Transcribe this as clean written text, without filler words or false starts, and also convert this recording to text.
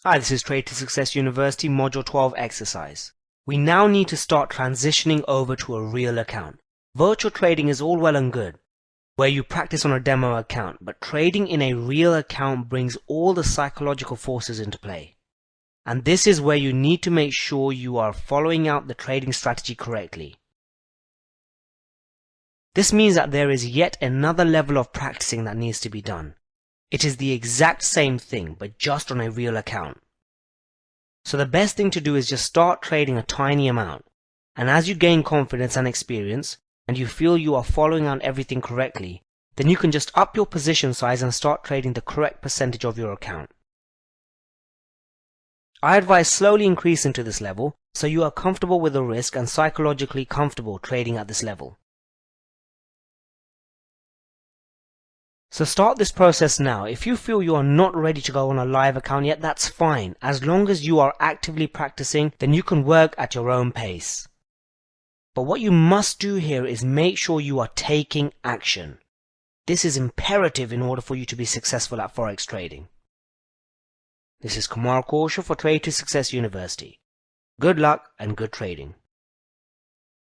Hi, this is Trade to Success University Module 12 exercise. We now need to start transitioning over to a real account. Virtual trading is all well and good, where you practice on a demo account, but trading in a real account brings all the psychological forces into play. And this is where you need to make sure you are following out the trading strategy correctly. This means that there is yet another level of practicing that needs to be done. It is the exact same thing, but just on a real account. So the best thing to do is just start trading a tiny amount. And as you gain confidence and experience, and you feel you are following out everything correctly, then you can just up your position size and start trading the correct percentage of your account. I advise slowly increasing to this level, so you are comfortable with the risk and psychologically comfortable trading at this level. So start this process now. If you feel you are not ready to go on a live account yet, that's fine. As long as you are actively practicing, then you can work at your own pace. But what you must do here is make sure you are taking action. This is imperative in order for you to be successful at forex trading. This is Kumar for Trade to Success University. Good luck and good trading.